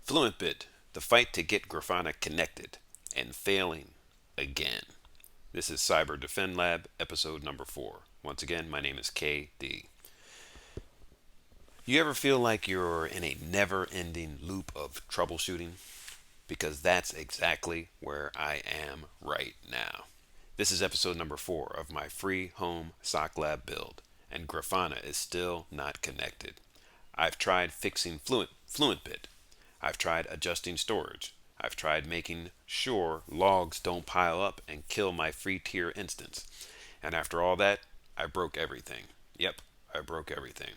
Fluent Bit, the fight to get Grafana connected and failing again. This is CyberDefendLab, episode number 4. Once again, my name is KD. You ever feel like you're in a never ending loop of troubleshooting? Because that's exactly where I am right now. This is episode number 4 of my free home SOC Lab build, and Grafana is still not connected. I've tried fixing Fluent Bit. I've tried adjusting storage. I've tried making sure logs don't pile up and kill my free tier instance. And after all that, I broke everything. Yep, I broke everything.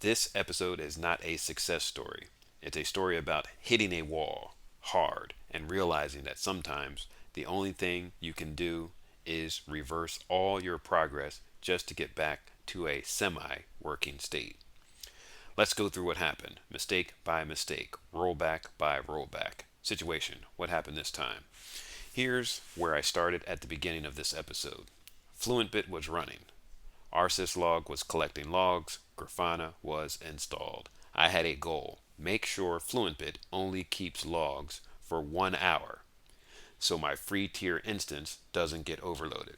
This episode is not a success story. It's a story about hitting a wall hard and realizing that sometimes the only thing you can do is reverse all your progress just to get back to a semi-working state. Let's go through what happened, mistake by mistake, rollback by rollback. Situation, what happened this time? Here's where I started at the beginning of this episode. Fluent Bit was running. Rsyslog was collecting logs. Grafana was installed. I had a goal. Make sure Fluent Bit only keeps logs for 1 hour so my free tier instance doesn't get overloaded.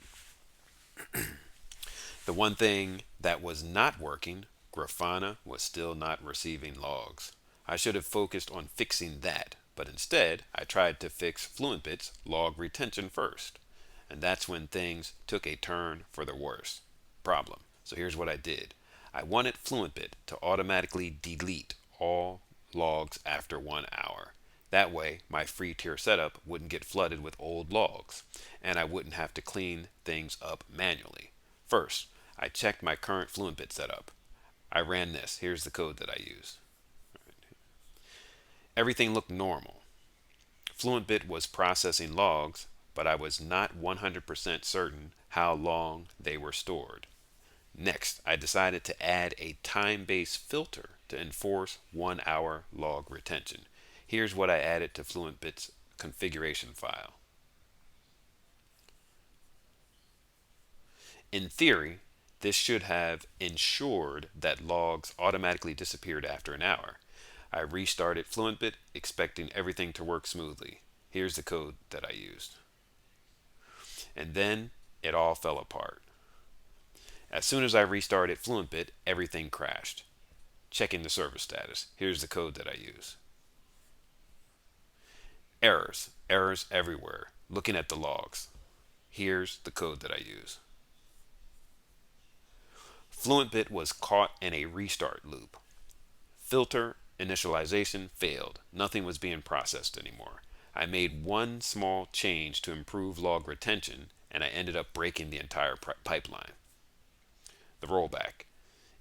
The one thing that was not working, Grafana was still not receiving logs. I should have focused on fixing that, but instead I tried to fix FluentBit's log retention first. And that's when things took a turn for the worse. Problem. So here's what I did. I wanted FluentBit to automatically delete all logs after 1 hour. That way, my free tier setup wouldn't get flooded with old logs, and I wouldn't have to clean things up manually. First, I checked my current FluentBit setup. I ran this. Here's the code that I used. Everything looked normal. FluentBit was processing logs, but I was not 100% certain how long they were stored. Next, I decided to add a time-based filter to enforce 1 hour log retention. Here's what I added to FluentBit's configuration file. In theory, this should have ensured that logs automatically disappeared after an hour. I restarted FluentBit, expecting everything to work smoothly. Here's the code that I used. And then it all fell apart. As soon as I restarted FluentBit, everything crashed. Checking the server status. Here's the code that I use. Errors everywhere. Looking at the logs. Here's the code that I use. FluentBit was caught in a restart loop. Filter initialization failed. Nothing was being processed anymore. I made one small change to improve log retention, and I ended up breaking the entire pipeline. The rollback.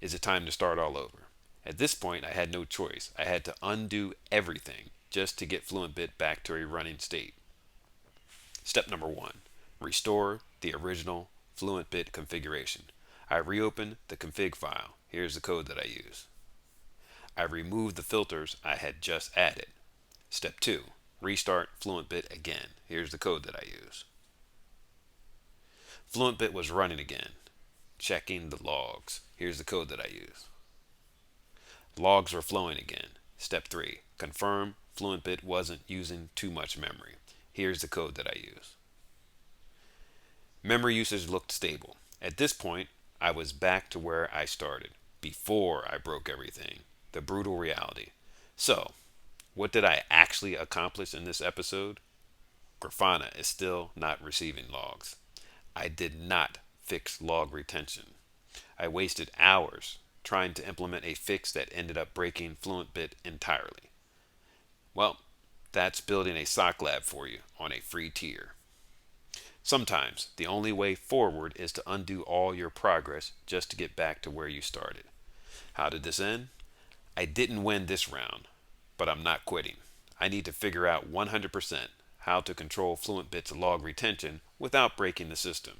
Is it time to start all over? At this point, I had no choice. I had to undo everything just to get FluentBit back to a running state. Step number 1. Restore the original FluentBit configuration. I reopened the config file. Here's the code that I use. I removed the filters I had just added. Step 2. Restart FluentBit again. Here's the code that I use. FluentBit was running again. Checking the logs. Here's the code that I use. Logs were flowing again. Step 3. Confirm FluentBit wasn't using too much memory. Here's the code that I use. Memory usage looked stable. At this point, I was back to where I started, before I broke everything. The brutal reality. So, what did I actually accomplish in this episode? Grafana is still not receiving logs. I did not fix log retention. I wasted hours trying to implement a fix that ended up breaking FluentBit entirely. Well, that's building a SOC lab for you on a free tier. Sometimes the only way forward is to undo all your progress just to get back to where you started. How did this end? I didn't win this round, but I'm not quitting. I need to figure out 100% how to control FluentBit's log retention without breaking the system.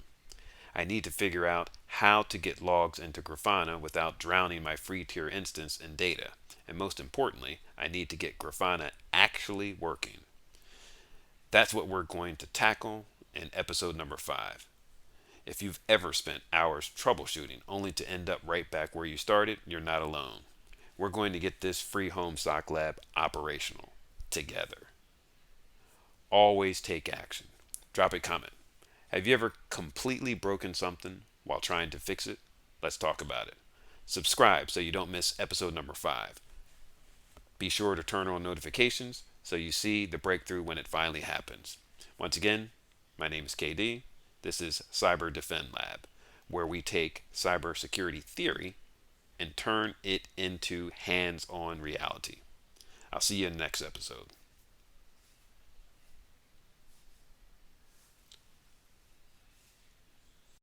I need to figure out how to get logs into Grafana without drowning my free tier instance in data. And most importantly, I need to get Grafana actually working. That's what we're going to tackle in episode number 5. If you've ever spent hours troubleshooting only to end up right back where you started, you're not alone. We're going to get this free home SOC lab operational. together. Always take action. Drop a comment. Have you ever completely broken something while trying to fix it? Let's talk about it. Subscribe so you don't miss episode number 5. Be sure to turn on notifications so you see the breakthrough when it finally happens. Once again, my name is KD. This is CyberDefendLab, where we take cybersecurity theory and turn it into hands-on reality. I'll see you in the next episode.